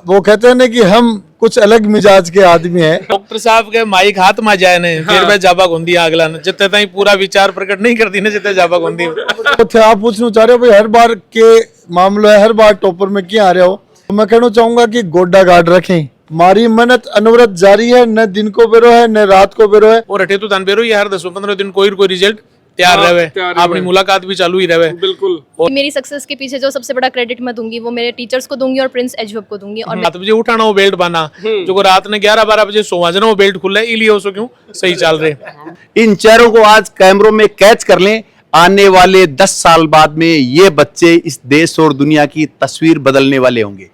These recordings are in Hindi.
वो कहते हैं ना कि हम कुछ अलग मिजाज के आदमी हैं। डॉक्टर साहब के माइक हाथ में जाए ने फिर मैं जाबा गोंदी अगला ने जितने ताई पूरा विचार प्रकट नहीं करती ने जितने जाबा गोंदी तो थे आप पूछना चाह रहे हो भाई हर बार के मामलो है, हर बार टॉपर में क्या आ रहे हो। तो मैं कहना चाहूंगा कि गोड्डा गार्ड रखें, मारी मेहनत अनवरत जारी है, न दिन को बेरो है न रात को बेरो है। और हटे तो तन बेरो ये हर 10-15 दिन कोई रिजल्ट तैयार रहे, अपनी मुलाकात भी चालू ही रहे। बिल्कुल। और मेरी सक्सेस के पीछे जो सबसे बड़ा क्रेडिट मैं दूंगी वो मेरे टीचर्स को दूंगी और प्रिंस एजहब को दूंगी। और 7 बजे उठाना वो बेल्ट बाना जो रात ने 11-12 बजे सोवाजना वो बेल्ट खुला है इलिए उसको क्यों सही चल रहे। इन चेहरों को आज कैमरों में कैच कर लें, आने वाले 10 साल बाद में ये बच्चे इस देश और दुनिया की तस्वीर बदलने वाले होंगे।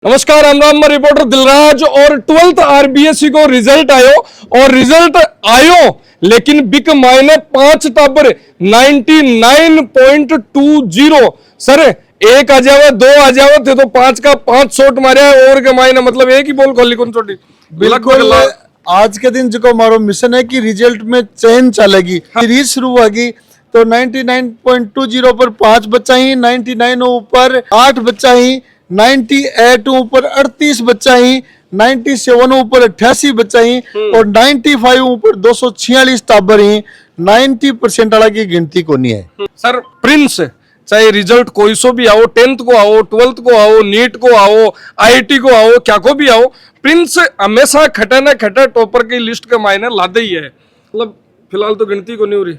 नमस्कार, राम मैं रिपोर्टर दिलराज। और 12th आरबीएससी को रिजल्ट आयो लेकिन बिक मायने 5 टाबर 99.20। सर एक आ जावे 2 आ जावे थे तो 5 का 5 शॉट मारे और के मायने मतलब एक ही बॉल खोली कौन छोटी। बिल्कुल आज के दिन जो हमारा मिशन है कि रिजल्ट में चेन चलेगी, सीरीज शुरू होगी तो 99.20 पर 5 बच्चा ही, 99 ऊपर 8 बच्चा ही, 98 ऊपर 38 बच्चा ही, 97 ऊपर 88 बच्चा ही और 95 ऊपर 246 टाबर ही। 90% वाला की गिनती को नहीं है। सर प्रिंस चाहे रिजल्ट कोई सो भी आओ, 10th को आओ, 12th को आओ, नीट को आओ, आईआईटी को आओ, क्या को भी आओ, प्रिंस हमेशा खटे न खटे टॉपर की लिस्ट के मायने लादे ही है। मतलब फिलहाल तो गिनती को नहीं हो रही।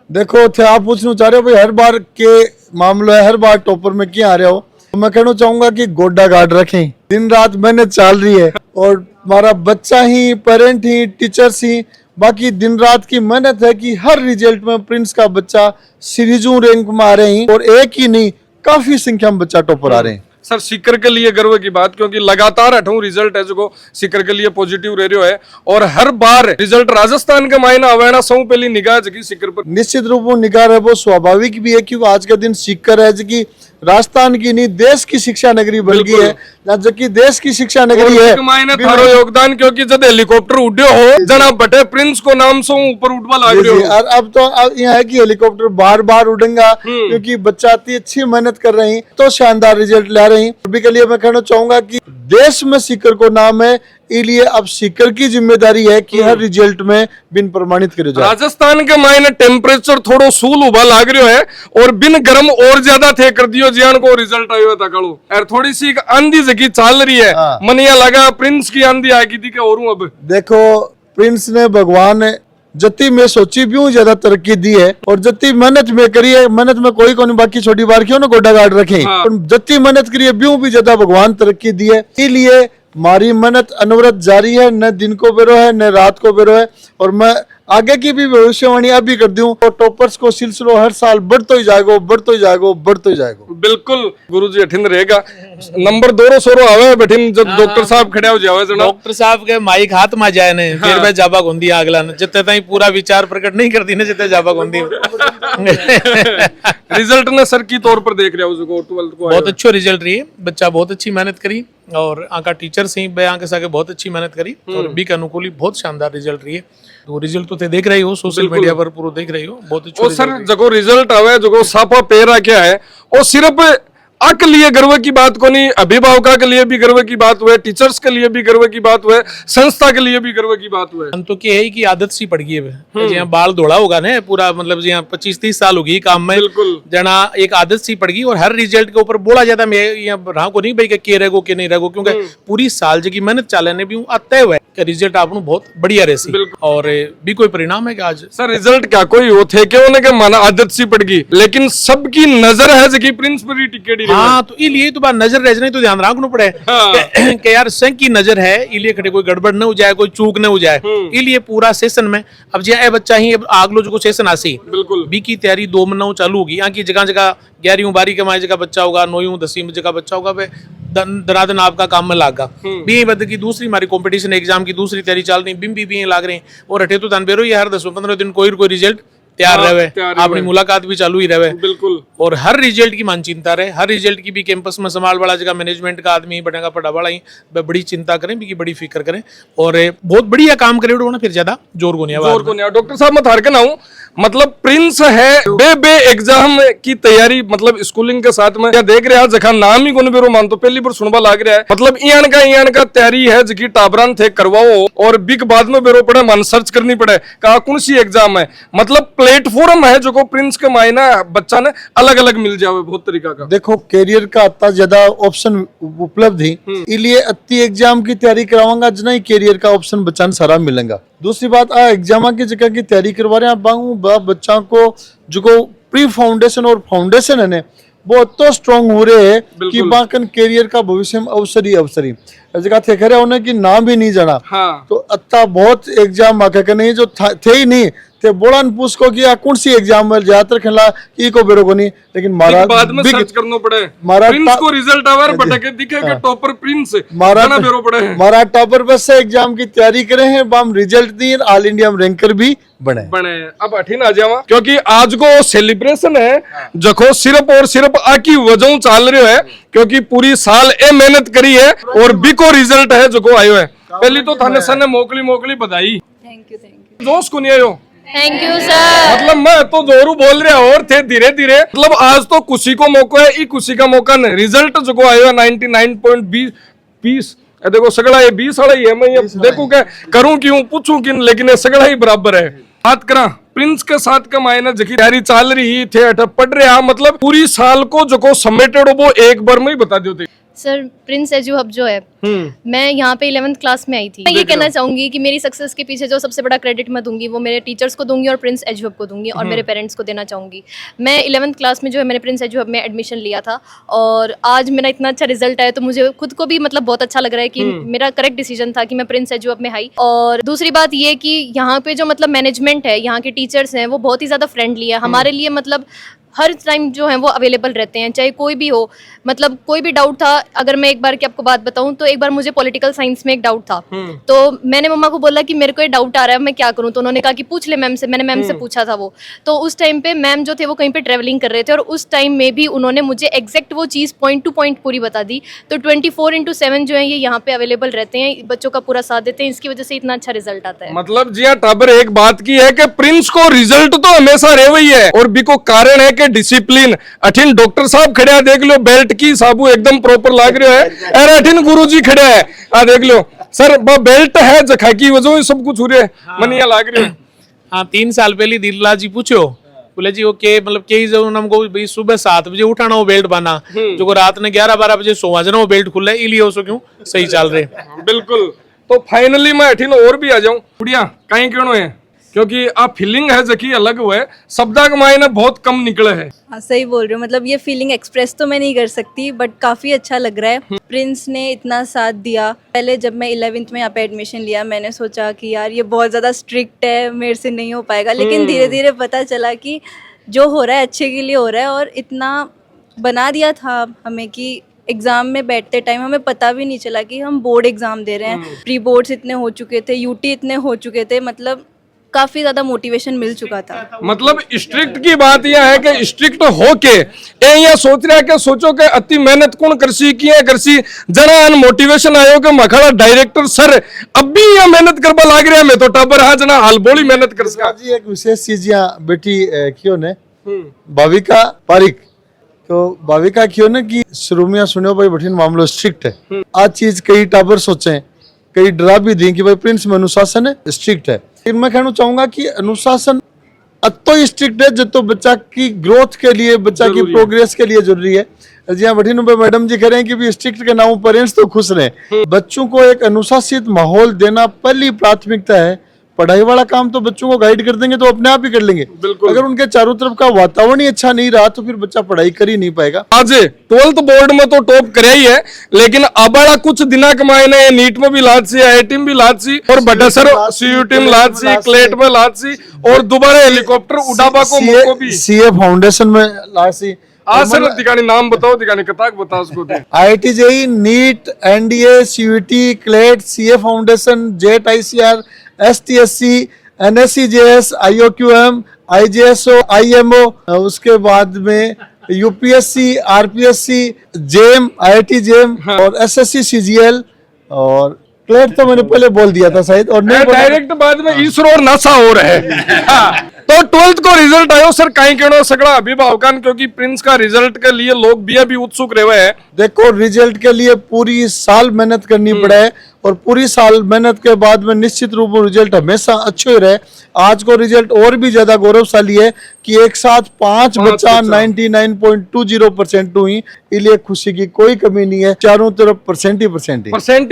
देखो थे आप पूछना चाह रहे हो भाई हर बार के मामलो है, हर बार टॉपर में क्या आ रहे हो। तो मैं कहना चाहूंगा कि गोड्डा गार्ड रखें, दिन रात मेहनत चल रही है और हमारा बच्चा ही, पेरेंट ही, टीचर्स ही, बाकी दिन रात की मेहनत है कि हर रिजल्ट में प्रिंस का बच्चा सीरीजों रैंक में आ रहे हैं और एक ही नहीं काफी संख्या में बच्चा टॉपर आ रहे हैं। सर सीकर के लिए गर्व की बात, क्योंकि लगातार 8वां रिजल्ट है जो सीकर के लिए पॉजिटिव रह रहा है और हर बार रिजल्ट राजस्थान के मायना अवेना सौ पहली निगाह जगी सीकर पर निश्चित रूप में निगाह है, वो स्वाभाविक भी है क्योंकि आज का दिन सीकर है जबकि राजस्थान की नहीं देश की शिक्षा नगरी बन गई है, जबकि देश की शिक्षा नगरी है। मायने थारो योगदान, क्योंकि जब हेलीकॉप्टर उड़े हो जना बटे प्रिंस को नाम सो ऊपर उठवा लाग रहे हो। और अब तो यह है कि हेलीकॉप्टर बार बार उड़ेगा क्योंकि बच्चा इतनी अच्छी मेहनत कर रहे हैं तो शानदार रिजल्ट ला रहे हैं। अभी के लिए मैं कहना चाहूंगा कि देश में सीकर को नाम है, इसलिए अब सीकर की जिम्मेदारी है कि हर रिजल्ट में बिन प्रमाणित करे जाए। राजस्थान के मायने टेम्परेचर थोड़ो सूल उबा लाग रहा है और बिन गर्म और ज्यादा थे कर दियो जियान को रिजल्ट आयो था कड़ो। और थोड़ी सी आंधी जगी चल रही है, मनिया लगा प्रिंस की आंधी आएगी थी क्या और अब देखो प्रिंस ने भगवान जति में सोची भी ज्यादा तरक्की दी है और जति मेहनत में करी है, मेहनत में कोई को नहीं, बाकी छोटी बार क्यों ना गोड्डा गार्ड रखे। जति मेहनत करी है भी ज्यादा भगवान तरक्की दी है, इसलिए हमारी मेहनत अनवरत जारी है, न दिन को बेरो है न रात को बेरो है। और मैं आगे की भी भविष्यवाणी अभी कर दूं तो टॉपर्स को सिलसिलो हर साल बढ़तो ही जाएगा, बढ़तो ही जाएगा, बढ़तो ही जाएगा। बिल्कुल गुरुजी अठिन रहेगा। नंबर 2 आवे बैठिन जब डॉक्टर साहब खड़े हो जावे जना डॉक्टर साहब के माइक हाथ में जाए ने फिर मैं जाबा गोंदी अगला ने जितने ताई पूरा विचार प्रकट नहीं करती ने जितने जाबा गोंदी। रिजल्ट ने सर की तौर पर देख रहे हो जो 12th को बहुत अच्छा रिजल्ट रही है, बच्चा बहुत अच्छी मेहनत करी और आका टीचर से आके साके बहुत अच्छी मेहनत करी और बी के अनुकूल बहुत शानदार रिजल्ट रही है। तो रिजल्ट तो देख रही हो, सोशल मीडिया पर पूरा देख रही हो, बहुत अच्छा। और सर जगो रिजल्ट आवे जगो सापा पेरा क्या है और सिर्फ के लिए गर्व की बात को नहीं, अभिभावकों के लिए भी गर्व की बात हुए, टीचर्स के लिए भी गर्व की बात हुए, संस्था के लिए भी गर्व की बात हुए। हम तो क्या है कि आदत सी पड़ गई है जी, बाल दौड़ा होगा ना पूरा, मतलब जी 25-30 साल होगी काम में जना एक आदत सी पड़ गई और हर रिजल्ट के ऊपर बोला जाता मैं यहाँ रहा को नहीं भाई के रहेगो के नहीं रहेगो, क्योंकि पूरी साल जी मेहनत चालने भी तय हुआ है रिजल्ट आप बहुत बढ़िया रहे और भी कोई परिणाम है कि आज सर रिजल्ट क्या कोई हो थे क्यों माना आदत सी पड़ गई, लेकिन सबकी नजर है जगह प्रिंस पर ही टिकट। हाँ तो इसलिए तो बात नजर रह तो ध्यान रखना पड़े कि यार संघ की नजर है, इसलिए खड़े कोई गड़बड़ न हो जाए, कोई चूक न हो जाए, इसलिए पूरा सेशन में अब जी बच्चा ही आगलो जो सेशन आसी बिल्कुल बी की तैयारी 2 महीना चालू होगी। यहाँ की जगह जगह 11वीं 12वीं के माए जगह बच्चा होगा, 9वीं 10वीं में जगह बच्चा होगा, दनादन आपका काम में लागा बी बद की दूसरी हमारी कंपटीशन एग्जाम की दूसरी तैयारी चल रही बिम भी लाग रही और अठे तो तन बेरो ये हर 10-15 दिन कोई रिजल्ट तैयार रहे, तैयार अपनी रहे। मुलाकात भी चालू ही रहे, बिल्कुल। और हर रिजल्ट की मान चिंता रहे, हर रिजल्ट की भी कैंपस में संभाल वाला जगह मैनेजमेंट का आदमी बढ़ेगा पढ़ा वाला ही बड़ी चिंता करें भी, बड़ी फिक्र करें, और बहुत बढ़िया काम करे ना, फिर ज्यादा जोर को नहीं आवा। जोर को नहीं। डॉक्टर साहब मैं थारकन आऊं, मतलब प्रिंस है बे एग्जाम की तैयारी, मतलब स्कूलिंग के साथ में देख रहे हैं जखा नाम ही कोने बेरो मान तो पहली बार सुनवा लाग रहा है, मतलब इयान का तैयारी है जकी टाबरान थे करवाओ और बिग बाद में बेरो पड़े मन सर्च करनी पड़े कहा कौन सी एग्जाम है, मतलब प्लेटफॉर्म है जो को प्रिंस के मायना बच्चा ने अलग अलग मिल जावे बहुत तरीका का। देखो कैरियर का इतना ज्यादा ऑप्शन उपलब्ध ही इसलिए अति एग्जाम की तैयारी करावांगा जना ही कैरियर का ऑप्शन बच्चा ने सारा मिलेगा। दूसरी बात एग्जाम की जगह की तैयारी करवा रहे हैं बच्चा को जो को प्री फाउंडेशन और फाउंडेशन है ने वो तो स्ट्रॉन्ग हो रहे हैं कि बाकन कैरियर का भविष्य में अवसर ही जगह थे खरे उन्हें कि नाम भी नहीं जाना। हाँ। तो अत्ता बहुत एग्जाम आके के नहीं जो थे ही नहीं थे बोला पूछ को कि कौन सी एग्जाम में ज्यादातर खेला की को बेरो को नहीं, लेकिन मारा बाद में सर्च करना पड़े मारा प्रिंस को रिजल्ट आवर बटके दिखेगा टॉपर प्रिंस मारा जाना बेरो पड़े मारा टॉपर बस से एग्जाम की तैयारी करे हैं बाम रिजल्ट दी ऑल इंडिया में रैंकर भी बने। अब अठीन आ जावा क्योंकि आज को सेलिब्रेशन है जखो सिर्फ और सिर्फ आकी वजह चाल रहे है क्योंकि पूरी साल ए मेहनत करी है और बिको रिजल्ट है जो आयो है। पहली तो थाने सर ने मोकली बधाई। थैंक यू जोश को नहीं आयो। Thank you sir. मतलब मैं तो जोरू बोल रहा और थे धीरे धीरे, मतलब आज तो खुशी को मौका है, खुशी का मौका नहीं। रिजल्ट जो आयो है 99.20 देखो सगड़ा ये 20 वाला ही है। मैं ये देखूं क्या करूं क्यों पूछूं क्यों, लेकिन ये सगड़ा ही बराबर है। बात करा प्रिंस के साथ का मायना जकी तैयारी चल रही थे अठ पढ़ रहा, मतलब पूरी साल को जो को समेटेड वो एक बार में ही बता दो। सर प्रिंस एजू हब जो है मैं यहाँ पे 11th क्लास में आई थी। मैं ये कहना चाहूंगी कि मेरी सक्सेस के पीछे जो सबसे बड़ा क्रेडिट मैं दूंगी वो मेरे टीचर्स को दूंगी और प्रिंस एजू हब को दूंगी और मेरे पेरेंट्स को देना चाहूंगी। मैं 11th क्लास में जो है मैंने प्रिंस एजू हब में एडमिशन लिया था और आज मेरा इतना अच्छा रिजल्ट आया तो मुझे खुद को भी मतलब बहुत अच्छा लग रहा है कि मेरा करेक्ट डिसीजन था कि मैं प्रिंस एजू हब में आई। और दूसरी बात ये कि यहाँ पे जो मतलब मैनेजमेंट है, यहाँ के टीचर्स हैं वो बहुत ही ज़्यादा फ्रेंडली है हमारे लिए, मतलब हर टाइम जो है वो अवेलेबल रहते हैं चाहे कोई भी हो। मतलब कोई भी डाउट था, अगर मैं एक बार की आपको बात बताऊं तो एक बार मुझे पॉलिटिकल साइंस में एक डाउट था तो मैंने मम्मा को बोला कि मेरे को ये डाउट आ रहा है मैं क्या करूं, तो उन्होंने कहा कि पूछ ले मैम से। मैंने मैम से पूछा था वो, तो उस टाइम पे मैम जो थे वो कहीं पे ट्रेवलिंग कर रहे थे और उस टाइम में भी उन्होंने मुझे एग्जैक्ट वो चीज़ पॉइंट टू पॉइंट पूरी बता दी। तो 24/7 जो है ये यहाँ पे अवेलेबल रहते हैं, बच्चों का पूरा साथ देते हैं, इसकी वजह से इतना अच्छा रिजल्ट आता है। मतलब जी हाँ टाबर एक बात की है कि प्रिंस को रिजल्ट तो हमेशा रहे वही है और भी को कारण है कि डिसिप्लिन। अठिन डॉक्टर साहब खड़े हैं देख लो, बेल्ट की साबू एकदम प्रॉपर लाग रहे है। अरे अठिन गुरुजी खड़े हैं आ देख लो सर बेल्ट है जखा की वजह सब कुछ हो रहा है मनिया लाग रहे है। हाँ 3 साल पहले दिल्ला जी पूछो बोले जी ओके मतलब के जो हमको भाई सुबह 7 बजे उठाना वो बेल्ट बांधा जो को रात ने 11-12 बजे सोवा जना वो बेल्ट खुला है, इलिए उसको क्यों सही चल रहे। बिल्कुल। तो फाइनली मैं अठिन और भी आ जाऊं बुढ़िया कहीं क्यों है क्योंकि आप फीलिंग है जकी अलग हुआ है, शब्दा के मायने बहुत कम निकले है। हाँ सही बोल रहे हो, मतलब ये फीलिंग एक्सप्रेस तो मैं नहीं कर सकती बट काफ़ी अच्छा लग रहा है। प्रिंस ने इतना साथ दिया। पहले जब मैं 11th में यहाँ पे एडमिशन लिया मैंने सोचा कि यार ये बहुत ज़्यादा स्ट्रिक्ट है, मेरे से नहीं हो पाएगा, लेकिन धीरे धीरे पता चला कि जो हो रहा है अच्छे के लिए हो रहा है और इतना बना दिया था हमें कि एग्ज़ाम में बैठते टाइम हमें पता भी नहीं चला कि हम बोर्ड एग्ज़ाम दे रहे हैं। प्री बोर्ड्स इतने हो चुके थे, यूटी इतने हो चुके थे, मतलब काफी ज्यादा मोटिवेशन मिल चुका था। मतलब स्ट्रिक्ट की बात यह है कि स्ट्रिक्ट होके ये सोच रहा है कि सोचो कि अति मेहनत कौन करसी किए करसी जरा अन मोटिवेशन आयो कि मखड़ा डायरेक्टर सर अब भी यह मेहनत करवा लाग रहा है। मैं तो टाबर हाँ जना हाल बोली मेहनत कर सका जी। एक विशेष चीज यहाँ बेटी क्यों ने भाविका पारिक तो भाविका क्यों ने कि शुरू में सुनो भाई बठिन मामलो स्ट्रिक्ट है। आज चीज कई टाबर सोचे कई डरा भी दी कि भाई प्रिंस में अनुशासन है स्ट्रिक्ट है, लेकिन मैं कहना चाहूंगा कि अनुशासन अतो ही स्ट्रिक्ट है जो तो बच्चा की ग्रोथ के लिए बच्चा की प्रोग्रेस के लिए जरूरी है। जी हाँ बठिन मैडम जी कह रहे हैं कि भी स्ट्रिक्ट के नाम पेरेंट्स तो खुश रहे। बच्चों को एक अनुशासित माहौल देना पहली प्राथमिकता है। पढ़ाई वाला काम तो बच्चों को गाइड कर देंगे तो अपने आप ही कर लेंगे, अगर उनके चारों तरफ का वातावरण ही अच्छा नहीं रहा तो फिर बच्चा पढ़ाई कर ही नहीं पाएगा। आज 12th बोर्ड में तो टॉप करे ही है, लेकिन अब कुछ दिना कमाए नीट में भी लाद सी, IIT में भी लाद सी और बड़ा सर CUT में लाद सी, क्लेट में लाद सी और दोबारा हेलीकॉप्टर उड़ाबा को मौको भी CA फाउंडेशन में लाद सी। आज सर दिखानी नाम बताओ दिखानी कताक बताओ उसको IIT JEE NEET NDA CUT CLAT CA foundation JET ICR STSC NSC JS IOQM IJS हो, IMO, उसके बाद में UPSC, RPSC, JEM, IIT JEM और SSC CGL और क्लेट तो मैंने पहले बोल दिया था शायद, और नहीं बोला। डायरेक्ट बाद में इसरो और नासा हो रहा है। तो 12th को रिजल्ट आयो सर, कहीं कहना सगड़ा अभिभावकान, क्योंकि प्रिंस का रिजल्ट के लिए लोग भी अभी उत्सुक रहे हैं। देखो, रिजल्ट के लिए पूरी साल मेहनत करनी पड़े है, और पूरी साल मेहनत के बाद में निश्चित रूप में रिजल्ट हमेशा अच्छे रहे। आज को रिजल्ट और भी ज्यादा गौरवशाली है कि एक साथ 5 बच्चा 99.20% हुई, इसलिए खुशी की कोई कमी नहीं है। चारों तरफ परसेंट ही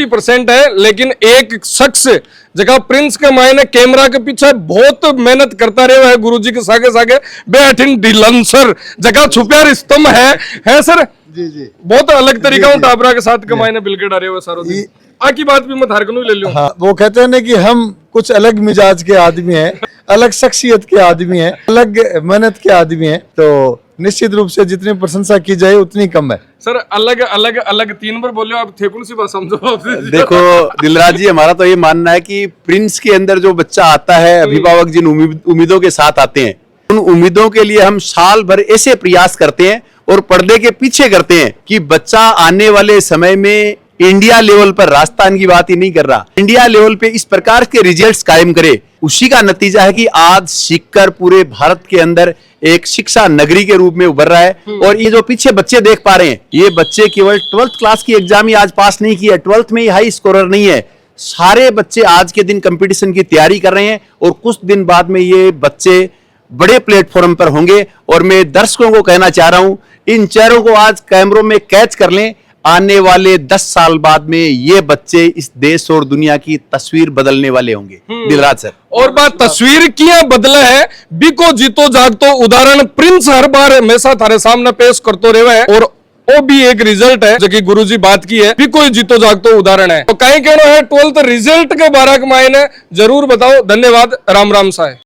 परसेंट है। लेकिन एक शख्स जगह प्रिंस के मायने कैमरा के पीछे बहुत मेहनत करता रहे है, गुरुजी के सागे सागे बैठिन डिलंसर जगह छुपिया रिश्तम है सर। जी बहुत अलग तरीका टाबरा के साथ के मायने बिल के डरे हुए सारों दिन। आकी बात भी मैं धारकनू ले लूं। हाँ, वो कहते हैं ना कि हम कुछ अलग मिजाज के आदमी हैं, अलग शख्सियत के आदमी हैं, अलग मेहनत के आदमी हैं, तो निश्चित रूप से जितनी प्रशंसा की जाए उतनी कम है। सर अलग अलग अलग 3 बार बोले आप, थेकुन सी बात समझो आप। देखो दिलराज जी, हमारा तो ये मानना है कि प्रिंस के अंदर जो बच्चा आता है, अभिभावक जिन उम्मीदों के साथ आते हैं, उन उम्मीदों के लिए हम साल भर ऐसे प्रयास करते हैं और पर्दे के पीछे करते हैं कि बच्चा आने वाले समय में इंडिया लेवल पर, राजस्थान की बात ही नहीं कर रहा, इंडिया लेवल पे इस प्रकार के रिजल्ट्स कायम करे। उसी का नतीजा है कि आज सीखकर पूरे भारत के अंदर एक शिक्षा नगरी के रूप में उभर रहा है। और ये जो पीछे बच्चे देख पा रहे हैं, ये बच्चे केवल 12th क्लास की एग्जाम ही आज पास नहीं किया, 12th में ही हाई स्कोरर नहीं है। सारे बच्चे आज के दिन कंपटीशन की तैयारी कर रहे हैं, और कुछ दिन बाद में ये बच्चे बड़े प्लेटफॉर्म पर होंगे। और मैं दर्शकों को कहना चाह रहा हूं, इन चेहरों को आज कैमरों में कैच कर लें। आने वाले 10 साल बाद में ये बच्चे इस देश और दुनिया की तस्वीर बदलने वाले होंगे। दिलराज सर, और बात तस्वीर किया बदला है, बिको जीतो जागतो उदाहरण प्रिंस हर बार हमेशा थारे सामने पेश करते रहे है। और वो भी एक रिजल्ट है जो कि गुरुजी बात की है, भी कोई जीतो जागतो उदाहरण है। तो कहीं कहना है 12th रिजल्ट के बारे में जरूर बताओ। धन्यवाद। राम राम साहेब।